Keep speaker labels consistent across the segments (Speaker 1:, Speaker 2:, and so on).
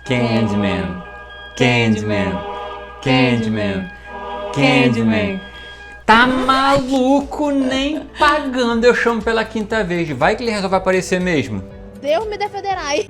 Speaker 1: Candyman, Candyman, Candyman, Candyman. Tá maluco, nem pagando eu chamo pela quinta vez. Vai que ele resolve aparecer mesmo.
Speaker 2: Deus me defenderai.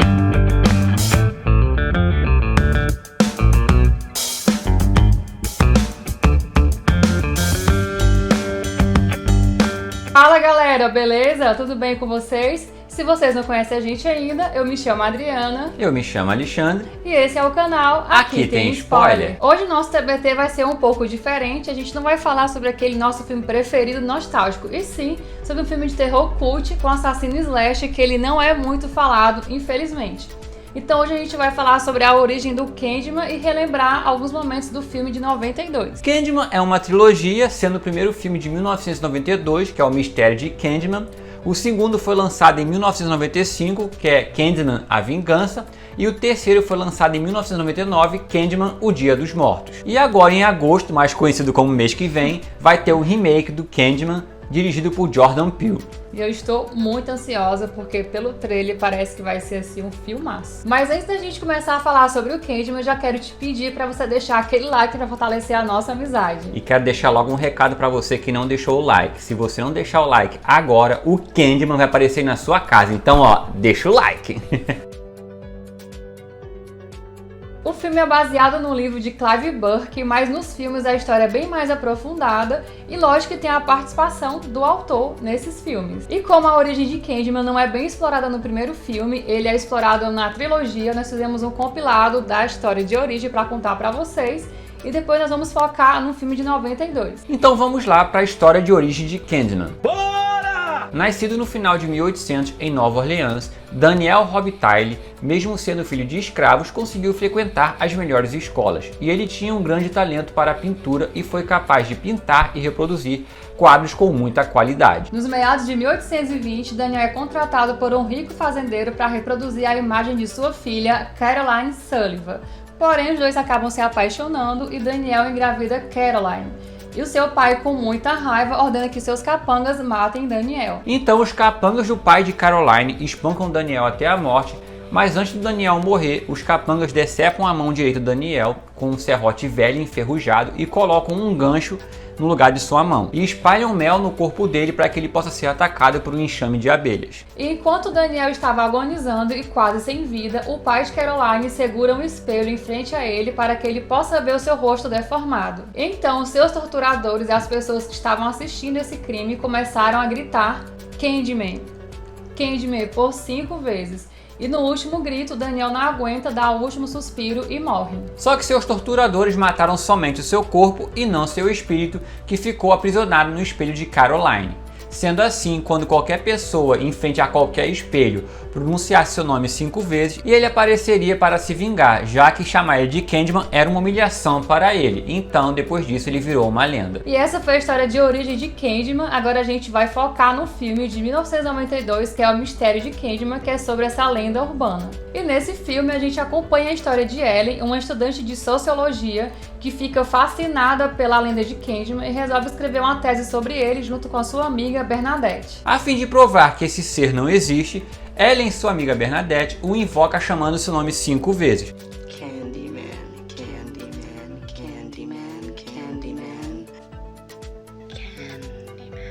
Speaker 3: Fala galera, beleza? Tudo bem com vocês? Se vocês não conhecem a gente ainda, eu me chamo Adriana.
Speaker 1: Eu me chamo Alexandre.
Speaker 3: E esse é o canal
Speaker 1: Aqui Tem Spoiler.
Speaker 3: Hoje o nosso TBT vai ser um pouco diferente. A gente não vai falar sobre aquele nosso filme preferido nostálgico, e sim sobre um filme de terror cult com assassino slash que ele não é muito falado, infelizmente. Então hoje a gente vai falar sobre a origem do Candyman e relembrar alguns momentos do filme de 92.
Speaker 1: Candyman é uma trilogia, sendo o primeiro filme de 1992, que é o Mistério de Candyman. O segundo foi lançado em 1995, que é Candyman, a Vingança. E o terceiro foi lançado em 1999, Candyman, o Dia dos Mortos. E agora em agosto, mais conhecido como mês que vem, vai ter o remake do Candyman, dirigido por Jordan Peele.
Speaker 3: E eu estou muito ansiosa porque pelo trailer parece que vai ser assim um filmaço. Mas antes da gente começar a falar sobre o Candyman, eu já quero te pedir para você deixar aquele like para fortalecer a nossa amizade.
Speaker 1: E quero deixar logo um recado para você que não deixou o like. Se você não deixar o like agora, o Candyman vai aparecer na sua casa. Então, ó, deixa o like.
Speaker 3: O filme é baseado no livro de Clive Burke, mas nos filmes a história é bem mais aprofundada e lógico que tem a participação do autor nesses filmes. E como a origem de Candyman não é bem explorada no primeiro filme, ele é explorado na trilogia, nós fizemos um compilado da história de origem para contar para vocês e depois nós vamos focar no filme de 92.
Speaker 1: Então vamos lá para a história de origem de Candyman. Nascido no final de 1800 em Nova Orleans, Daniel Robitaille, mesmo sendo filho de escravos, conseguiu frequentar as melhores escolas. E ele tinha um grande talento para a pintura e foi capaz de pintar e reproduzir quadros com muita qualidade.
Speaker 3: Nos meados de 1820, Daniel é contratado por um rico fazendeiro para reproduzir a imagem de sua filha, Caroline Sullivan. Porém, os dois acabam se apaixonando e Daniel engravida Caroline. E o seu pai, com muita raiva, ordena que seus capangas matem Daniel.
Speaker 1: Então os capangas do pai de Caroline espancam Daniel até a morte, mas antes do Daniel morrer, os capangas decepam a mão direita de Daniel com um serrote velho enferrujado e colocam um gancho no lugar de sua mão e espalham mel no corpo dele para que ele possa ser atacado por um enxame de abelhas.
Speaker 3: E enquanto Daniel estava agonizando e quase sem vida, o pai de Caroline segura um espelho em frente a ele para que ele possa ver o seu rosto deformado. Então, seus torturadores e as pessoas que estavam assistindo esse crime começaram a gritar Candyman, Candyman por 5 vezes. E no último grito, Daniel não aguenta, dá o último suspiro e morre.
Speaker 1: Só que seus torturadores mataram somente o seu corpo e não seu espírito, que ficou aprisionado no espelho de Caroline. Sendo assim, quando qualquer pessoa, em frente a qualquer espelho, pronunciasse seu nome 5 vezes, e ele apareceria para se vingar, já que chamar ele de Candyman era uma humilhação para ele. Então, depois disso, ele virou uma lenda.
Speaker 3: E essa foi a história de origem de Candyman. Agora a gente vai focar no filme de 1992, que é o Mistério de Candyman, que é sobre essa lenda urbana. E nesse filme a gente acompanha a história de Ellen, uma estudante de sociologia que fica fascinada pela lenda de Candyman e resolve escrever uma tese sobre ele junto com a sua amiga Bernadette.
Speaker 1: A fim de provar que esse ser não existe, Ellen, sua amiga Bernadette, o invoca chamando seu nome 5 vezes.
Speaker 4: Candyman, Candyman, Candyman, Candyman, Candyman.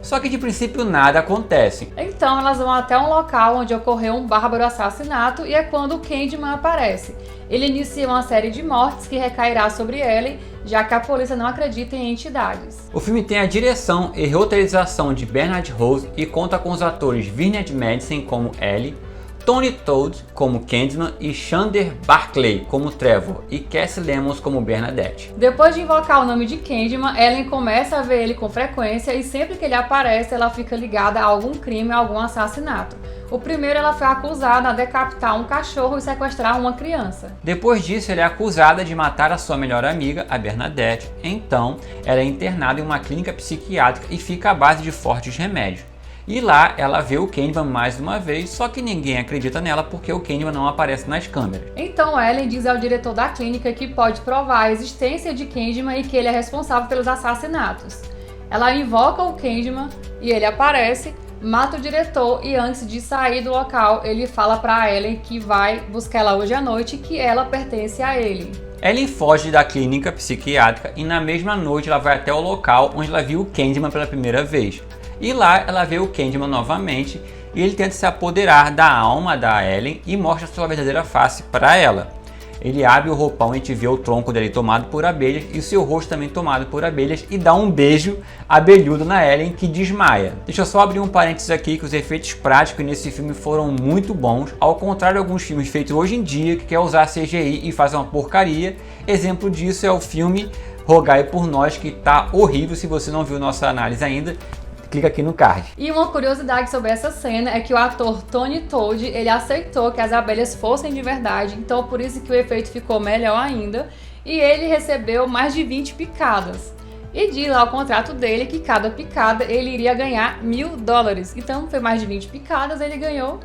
Speaker 1: Só que de princípio nada acontece.
Speaker 3: Então elas vão até um local onde ocorreu um bárbaro assassinato e é quando o Candyman aparece. Ele inicia uma série de mortes que recairá sobre Ellen, já que a polícia não acredita em entidades.
Speaker 1: O filme tem a direção e roteirização de Bernard Rose e conta com os atores Vinnie Madsen como Ellie, Tony Todd como Candyman e Xander Barclay como Trevor e Cassie Lemons como Bernadette.
Speaker 3: Depois de invocar o nome de Candyman, Ellen começa a ver ele com frequência e sempre que ele aparece ela fica ligada a algum crime, a algum assassinato. O primeiro, ela foi acusada de decapitar um cachorro e sequestrar uma criança.
Speaker 1: Depois disso, ela é acusada de matar a sua melhor amiga, a Bernadette. Então, ela é internada em uma clínica psiquiátrica e fica à base de fortes remédios. E lá, ela vê o Candyman mais uma vez, só que ninguém acredita nela porque o Candyman não aparece nas câmeras.
Speaker 3: Então, Ellen diz ao diretor da clínica que pode provar a existência de Candyman e que ele é responsável pelos assassinatos. Ela invoca o Candyman e ele aparece, mata o diretor e antes de sair do local, ele fala pra Ellen que vai buscar ela hoje à noite e que ela pertence a ele.
Speaker 1: Ellen foge da clínica psiquiátrica e na mesma noite ela vai até o local onde ela viu o Candyman pela primeira vez. E lá ela vê o Candyman novamente e ele tenta se apoderar da alma da Ellen e mostra sua verdadeira face para ela. Ele abre o roupão e a gente vê o tronco dele tomado por abelhas e o seu rosto também tomado por abelhas e dá um beijo abelhudo na Ellen, que desmaia. Deixa eu só abrir um parênteses aqui, que os efeitos práticos nesse filme foram muito bons, ao contrário de alguns filmes feitos hoje em dia que quer usar CGI e fazer uma porcaria. Exemplo disso é o filme Rogai por Nós, que tá horrível. Se você não viu nossa análise ainda, clica aqui no card.
Speaker 3: E uma curiosidade sobre essa cena é que o ator Tony Todd, ele aceitou que as abelhas fossem de verdade, então por isso que o efeito ficou melhor ainda, e ele recebeu mais de 20 picadas. E diz lá o contrato dele que cada picada ele iria ganhar $1.000. Então foi mais de 20 picadas, ele ganhou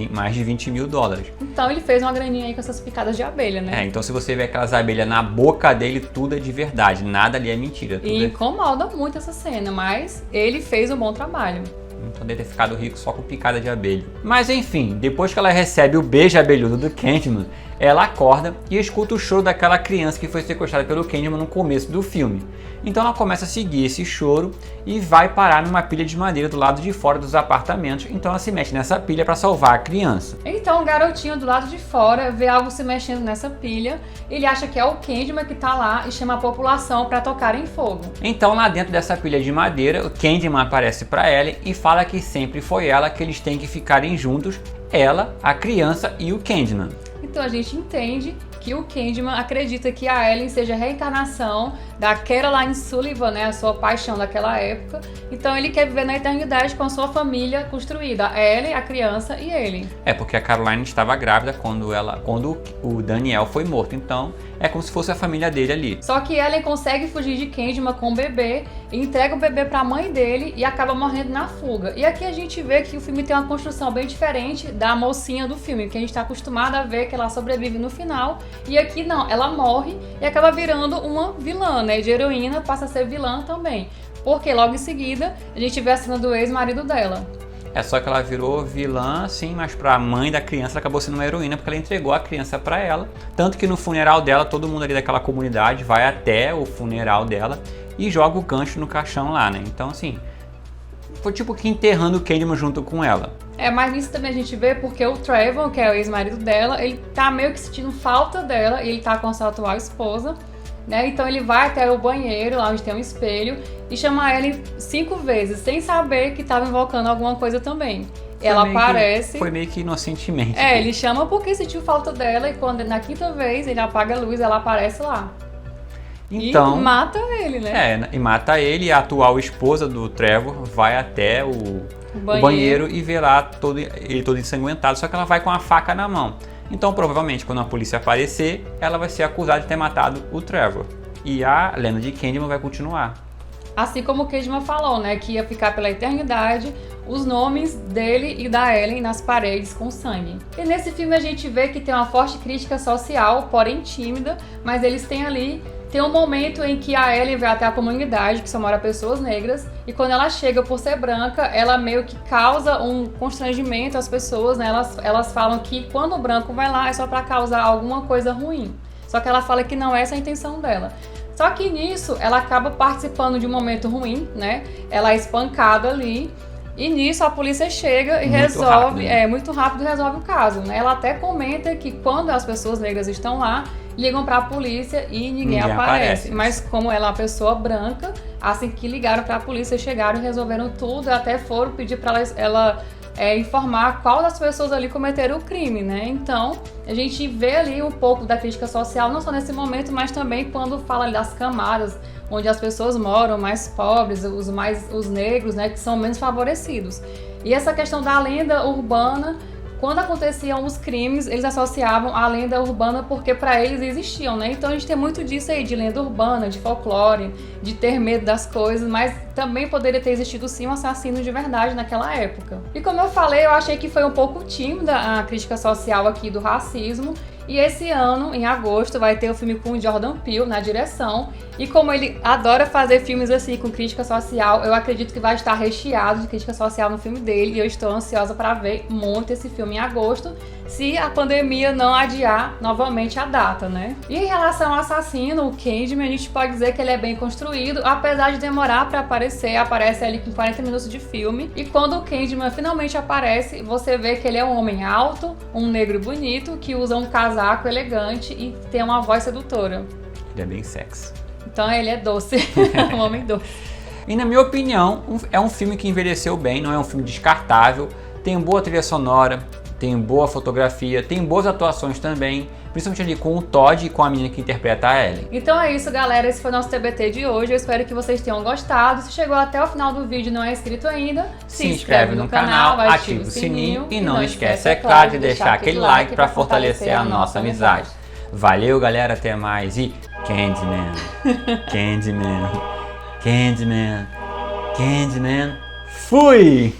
Speaker 1: mais de $20.000.
Speaker 3: Então ele fez uma graninha aí com essas picadas de abelha, né?
Speaker 1: Então se você vê aquelas abelhas na boca dele, tudo é de verdade, nada ali é mentira.
Speaker 3: E incomoda muito essa cena, mas ele fez um bom trabalho.
Speaker 1: Então deve ter ficado rico só com picada de abelha. Mas enfim, depois que ela recebe o beijo abelhudo do Candyman, ela acorda e escuta o choro daquela criança que foi sequestrada pelo Candyman no começo do filme. Então ela começa a seguir esse choro e vai parar numa pilha de madeira do lado de fora dos apartamentos. Então ela se mete nessa pilha para salvar a criança.
Speaker 3: Então o garotinho do lado de fora vê algo se mexendo nessa pilha. Ele acha que é o Candyman que tá lá e chama a população para tocar em fogo.
Speaker 1: Então lá dentro dessa pilha de madeira, o Candyman aparece para Ellen e fala que sempre foi ela, que eles têm que ficarem juntos, ela, a criança e o Candyman.
Speaker 3: Então a gente entende que o Candyman acredita que a Ellen seja a reencarnação da Caroline Sullivan, né, a sua paixão daquela época. Então ele quer viver na eternidade com a sua família construída, a Ellen, a criança e ele.
Speaker 1: Porque a Caroline estava grávida quando o Daniel foi morto, então é como se fosse a família dele ali.
Speaker 3: Só que Ellen consegue fugir de Candyman com o bebê, entrega o bebê para a mãe dele e acaba morrendo na fuga. E aqui a gente vê que o filme tem uma construção bem diferente da mocinha do filme, que a gente está acostumado a ver que ela sobrevive no final. E aqui não, ela morre e acaba virando uma vilã, né? De heroína passa a ser vilã também. Porque logo em seguida a gente vê a cena do ex-marido dela.
Speaker 1: Só que ela virou vilã, sim, mas pra mãe da criança ela acabou sendo uma heroína, porque ela entregou a criança pra ela. Tanto que no funeral dela, todo mundo ali daquela comunidade vai até o funeral dela e joga o gancho no caixão lá, né? Então, assim, foi tipo que enterrando o Candyman junto com ela.
Speaker 3: Mas nisso também a gente vê porque o Trevor, que é o ex-marido dela, ele tá meio que sentindo falta dela, e ele tá com a sua atual esposa, né? Então ele vai até o banheiro, lá onde tem um espelho, e chama ela 5 vezes, sem saber que tava invocando alguma coisa também. Ela aparece...
Speaker 1: Foi meio que inocentemente.
Speaker 3: Ele chama porque sentiu falta dela, e quando na 5ª vez ele apaga a luz, ela aparece lá.
Speaker 1: Então,
Speaker 3: e mata ele, né?
Speaker 1: E mata ele, e a atual esposa do Trevor vai até o banheiro e vê lá ele todo ensanguentado, só que ela vai com a faca na mão. Então, provavelmente, quando a polícia aparecer, ela vai ser acusada de ter matado o Trevor. E a lenda de Candyman vai continuar.
Speaker 3: Assim como o Candyman falou, né? Que ia ficar pela eternidade os nomes dele e da Ellen nas paredes com sangue. E nesse filme a gente vê que tem uma forte crítica social, porém tímida, mas eles têm ali... Tem um momento em que a Ellen vai até a comunidade, que só mora pessoas negras, e quando ela chega por ser branca, ela meio que causa um constrangimento às pessoas, né? Elas falam que quando o branco vai lá é só pra causar alguma coisa ruim. Só que ela fala que não é essa a intenção dela. Só que nisso, ela acaba participando de um momento ruim, né? Ela é espancada ali, e nisso a polícia chega e muito rápido resolve o caso, né? Ela até comenta que quando as pessoas negras estão lá, ligam pra polícia e ninguém aparece. Mas como ela é uma pessoa branca, assim que ligaram pra polícia, chegaram e resolveram tudo, até foram pedir pra ela informar qual das pessoas ali cometeram o crime, né? Então, a gente vê ali um pouco da crítica social, não só nesse momento, mas também quando fala ali das camadas, onde as pessoas moram, mais pobres, os negros, né, que são menos favorecidos. E essa questão da lenda urbana, quando aconteciam os crimes, eles associavam a lenda urbana porque para eles existiam, né? Então a gente tem muito disso aí, de lenda urbana, de folclore, de ter medo das coisas, mas também poderia ter existido sim um assassino de verdade naquela época. E como eu falei, eu achei que foi um pouco tímida a crítica social aqui do racismo, E esse ano, em agosto, vai ter o filme com o Jordan Peele na direção. E como ele adora fazer filmes assim com crítica social, eu acredito que vai estar recheado de crítica social no filme dele. E eu estou ansiosa para ver muito esse filme em agosto, se a pandemia não adiar novamente a data, né? E em relação ao assassino, o Candyman, a gente pode dizer que ele é bem construído, apesar de demorar para aparecer, aparece ali com 40 minutos de filme. E quando o Candyman finalmente aparece, você vê que ele é um homem alto, um negro bonito, que usa um casaco elegante e tem uma voz sedutora.
Speaker 1: Ele é bem sexy.
Speaker 3: Então ele é doce, um homem doce.
Speaker 1: E na minha opinião, é um filme que envelheceu bem, não é um filme descartável, tem boa trilha sonora, tem boa fotografia, tem boas atuações também, principalmente ali com o Todd e com a menina que interpreta a Ellie.
Speaker 3: Então é isso, galera, esse foi o nosso TBT de hoje, eu espero que vocês tenham gostado. Se chegou até o final do vídeo e não é inscrito ainda,
Speaker 1: se inscreve no canal, ativa o sininho e não esquece, é claro, de deixar aquele like para fortalecer a nossa amizade. Valeu, galera, até mais e Candyman, Candyman, Candyman, Candyman, fui!